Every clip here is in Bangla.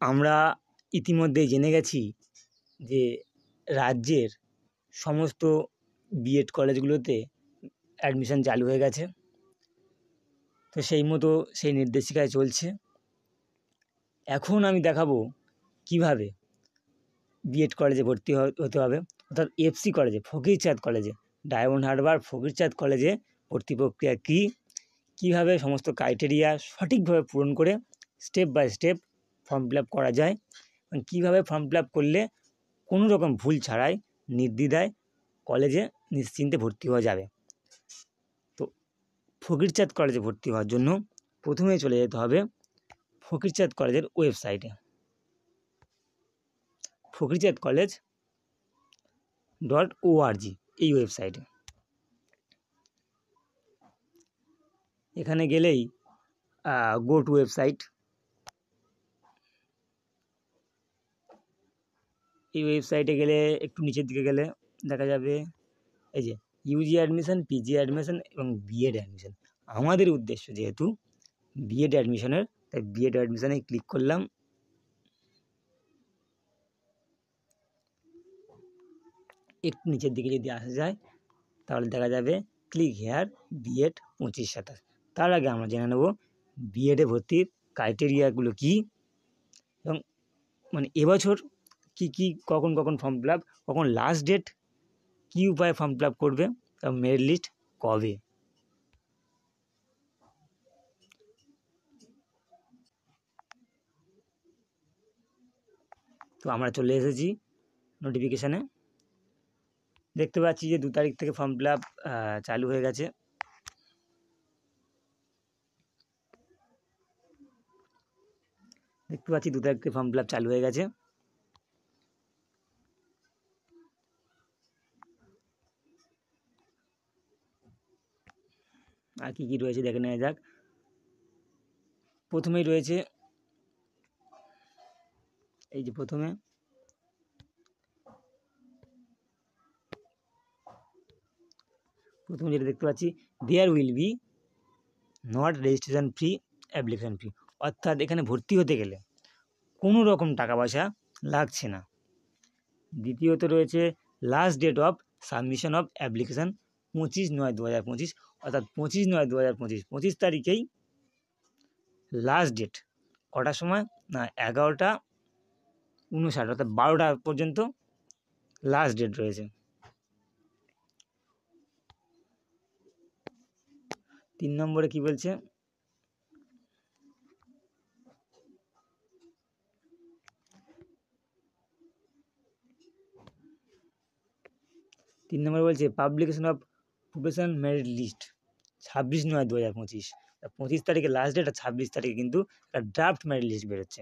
আমরা ইতিমধ্যেই জেনে গেছি যে রাজ্যের সমস্ত বিএড কলেজগুলোতে অ্যাডমিশন চালু হয়ে গেছে। তো সেই মতো সেই নির্দেশিকায় চলছে। এখন আমি দেখাবো কিভাবে বিএড কলেজে ভর্তি হতে হবে, অর্থাৎ এফসি কলেজে, ফকিরচাঁদ কলেজে, ডায়মন্ড হারবার ফকিরচাঁদ কলেজে ভর্তি প্রক্রিয়া কীভাবে সমস্ত ক্রাইটেরিয়া সঠিকভাবে পূরণ করে step by step form fill up করা যায়, এবং কীভাবে ফর্ম ফিল আপ করলে কোনো রকম ভুল ছাড়াই নির্দ্বিধায় কলেজে নিশ্চিন্তে ভর্তি হওয়া যাবে। তো ফকিরচাঁদ কলেজে ভর্তি হওয়ার জন্য প্রথমেই চলে যেতে হবে ফকিরচাঁদ কলেজের ওয়েবসাইটে, fakirchadcollege.org এই ওয়েবসাইটে। এখানে গেলেই গো টু ওয়েবসাইট, এই ওয়েবসাইটে গেলে একটু নিচের দিকে গেলে দেখা যাবে এই যে ইউজি অ্যাডমিশন, পিজি অ্যাডমিশন এবং বিএড অ্যাডমিশন। আমাদের উদ্দেশ্য যেহেতু বিএড অ্যাডমিশনের, তাই বিএড অ্যাডমিশনে ক্লিক করলাম। একটু নিচের দিকে যদি আসা যায় তাহলে দেখা যাবে ক্লিক হেয়ার বিএড 25-27। তার আগে আমরা জেনে নেব বিএডে ভর্তির ক্রাইটেরিয়াগুলো কী, এবং মানে এবছর কী কখন ফর্ম ফিল আপ, কখন লাস্ট ডেট, কী উপায়ে ফর্ম ফিল আপ করবে, এবং মেরিট লিস্ট কবে। তো আমরা চলে এসেছি নোটিফিকেশানে। দেখতে পাচ্ছি যে 2 তারিখ থেকে ফর্ম ফিল আপ চালু হয়ে গেছে। দেখতে পাচ্ছি 2 তারিখ থেকে ফর্ম ফিল আপ চালু হয়ে গেছে। আর কী রয়েছে দেখে নেওয়া যাক। প্রথমেই রয়েছে এই যে প্রথমে যেটা দেখতে পাচ্ছি, there will be not registration fee, application fee, অর্থাৎ এখানে ভর্তি হতে গেলে কোনো রকম টাকা পয়সা লাগছে না। দ্বিতীয়ত রয়েছে last date of submission of application 25/9/2025, অর্থাৎ 25/9/2025, 25 তারিখেই লাস্ট ডেট। কটার সময় না 11:59, অর্থাৎ 12টা পর্যন্ত লাস্ট ডেট রয়েছে। 3 নম্বরে কি বলছে, 3 নম্বরে বলছে publication of professional merit list 26/9/2025, 25 তারিখে লাস্ট ডেট, আর 26 তারিখে কিন্তু একটা ড্রাফট মেরিট লিস্ট বেরোচ্ছে।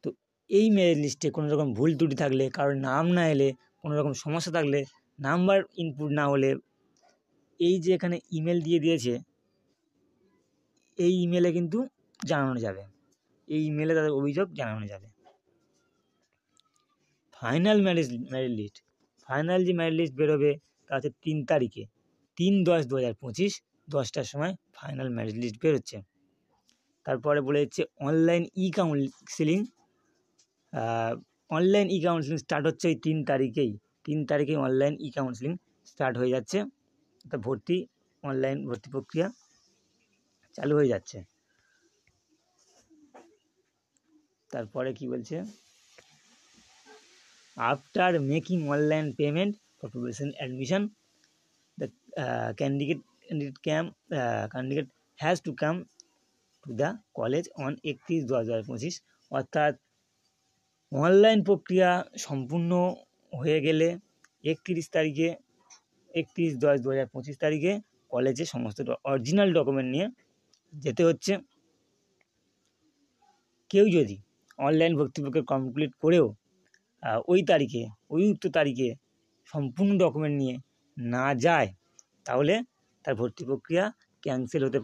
তো এই মেরিট লিস্টে কোনো রকম ভুল ত্রুটি থাকলে, কারোর নাম না এলে, কোনো রকম সমস্যা থাকলে, নাম্বার ইনপুট না হলে, এই যে এখানে ইমেল দিয়ে দিয়েছে, এই ইমেলে কিন্তু জানানো যাবে, এই ইমেলে তাদের অভিযোগ জানানো যাবে। ফাইনাল মেরিট লিস্ট, ফাইনাল যে মেরিট লিস্ট বেরোবে তা হচ্ছে 3 তারিখে, 3/10/2025, 10টার সময় ফাইনাল মেরিট লিস্ট বেরোচ্ছে। তারপরে বলে দিচ্ছে অনলাইন ই কাউন্সিলিং স্টার্ট হচ্ছে এই 3 তারিখেই অনলাইন ই কাউন্সিলিং স্টার্ট হয়ে যাচ্ছে, অর্থাৎ অনলাইন ভর্তি প্রক্রিয়া চালু হয়ে যাচ্ছে। তারপরে কি বলছে, after making online payment for professional admission the candidate has to come to the college on 31/10/2025, অর্থাৎ অনলাইন প্রক্রিয়া সম্পূর্ণ হয়ে গেলে 31/10/2025 তারিখে কলেজে সমস্ত অরিজিনাল ডকুমেন্ট নিয়ে যেতে হচ্ছে। কেউ যদি অনলাইন ভর্তি প্রক্রিয়া কমপ্লিট করেও ওই উক্ত তারিখে সম্পূর্ণ ডকুমেন্ট নিয়ে না যায়, তাহলে তার ভর্তি প্রক্রিয়া ক্যান্সেল হতে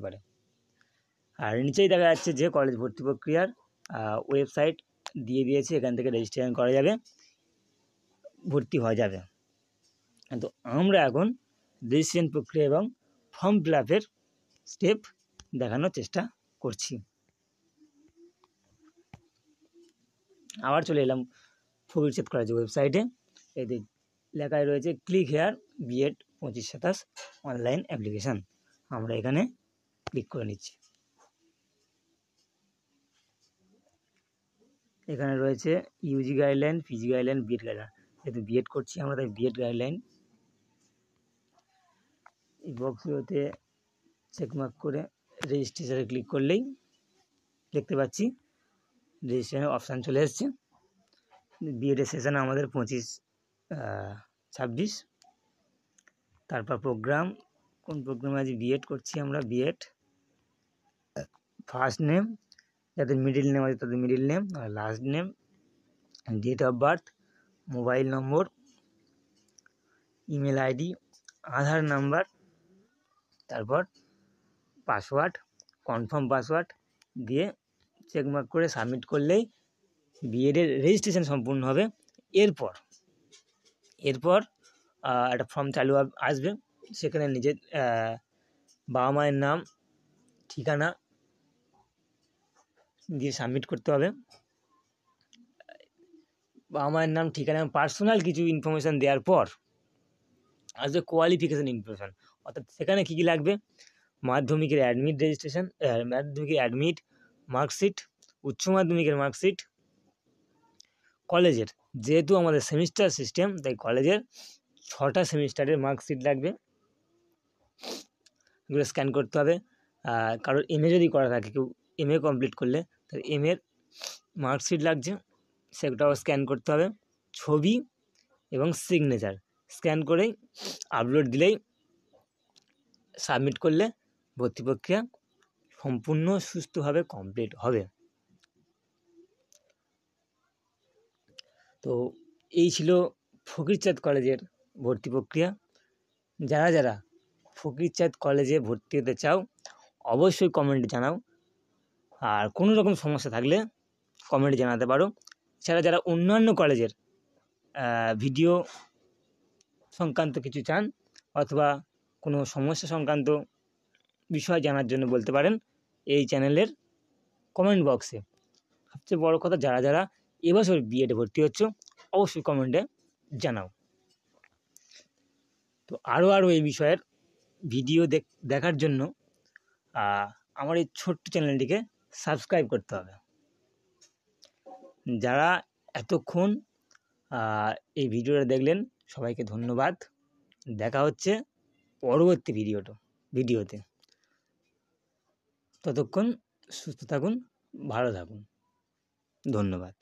পারে। আর নিচেই দেখা যাচ্ছে যে কলেজ ভর্তি প্রক্রিয়ার ওয়েবসাইট দিয়ে দিয়েছে, এখান থেকে রেজিস্ট্রেশন করা যাবে, ভর্তি হওয়া যাবে। তো আমরা এখন রেজিস্ট্রেশন প্রক্রিয়া এবং ফর্ম ফিল আপের স্টেপ দেখানোর চেষ্টা করছি। আবার চলে এলাম ফকিরচাঁদ কলেজের ওয়েবসাইটে। এতে লেখায় রয়েছে click here BEd 25-27 online application. আমরা এখানে ক্লিক করে নিচ্ছি। এখানে রয়েছে UG guideline, PG guideline, BEd guideline. যেহেতু বিএড করছি আমরা, তাই বিএড গাইডলাইন এই বক্সগুলোতে চেকমার্ক করে রেজিস্ট্রেশনে ক্লিক করলেই দেখতে পাচ্ছি রেজিস্ট্রেশনের অপশান চলে এসছে। বিএডের সেশন আমাদের 25-26। তারপর প্রোগ্রাম, কোন প্রোগ্রামে আজ বিএড করছি আমরা, বিএড। ফার্স্ট নেম, যাদের মিডিল নেম আছে তাদের মিডিল নেম, আর last name, date of birth, mobile number, email ID, Aadhaar number, তারপর পাসওয়ার্ড, কনফার্ম পাসওয়ার্ড দিয়ে চেকমার্ক করে সাবমিট করলেই বিএডের রেজিস্ট্রেশন সম্পূর্ণ হবে। এরপর একটা ফর্ম চালু আসবে, সেখানে নিজের বাবা মায়ের নাম, ঠিকানা দিয়ে সাবমিট করতে হবে। বাবা মায়ের নাম, ঠিকানা, পার্সোনাল কিছু ইনফরমেশান দেওয়ার পর আসবে কোয়ালিফিকেশান ইনফরমেশান। অর্থাৎ সেখানে কী কী লাগবে, মাধ্যমিকের অ্যাডমিট রেজিস্ট্রেশন, মাধ্যমিকের অ্যাডমিট, মার্কশিট, উচ্চ মাধ্যমিকের মার্কশিট, কলেজের, যেহেতু আমাদের সেমিস্টার সিস্টেম তাই কলেজের 6টা সেমিস্টারের মার্কশিট লাগবে, এগুলো স্ক্যান করতে হবে। কারোর এমএ যদি করা থাকে, কেউ এমএ কমপ্লিট করলে তার এমএর মার্কশিট লাগছে, সেটাও স্ক্যান করতে হবে। ছবি এবং সিগনেচার স্ক্যান করেই আপলোড দিলেই, সাবমিট করলে ভর্তি প্রক্রিয়া সম্পূর্ণ সুস্থভাবে কমপ্লিট হবে। তো এই ছিল ফকিরচাঁদ কলেজের ভর্তি প্রক্রিয়া। যারা যারা ফকিরচাঁদ কলেজে ভর্তি হতে চাও অবশ্যই কমেন্টে জানাও, আর কোনো রকম সমস্যা থাকলে কমেন্টে জানাতে পারো। এছাড়া যারা অন্যান্য কলেজের ভিডিও সংক্রান্ত কিছু চান অথবা কোনো সমস্যা সংক্রান্ত বিষয় জানার জন্য বলতে পারেন এই চ্যানেলের কমেন্ট বক্সে। সবচেয়ে বড় কথা, যারা যারা এবছর বিএডে ভর্তি হচ্ছ অবশ্যই কমেন্টে জানাও। তো আরও এই বিষয়ের ভিডিও দেখার জন্য আমার এই ছোট্ট চ্যানেলটিকে সাবস্ক্রাইব করতে হবে। যারা এতক্ষণ এই ভিডিওটা দেখলেন সবাইকে ধন্যবাদ। দেখা হচ্ছে পরবর্তী ভিডিওতে। ততক্ষণ সুস্থ থাকুন, ভালো থাকুন, ধন্যবাদ।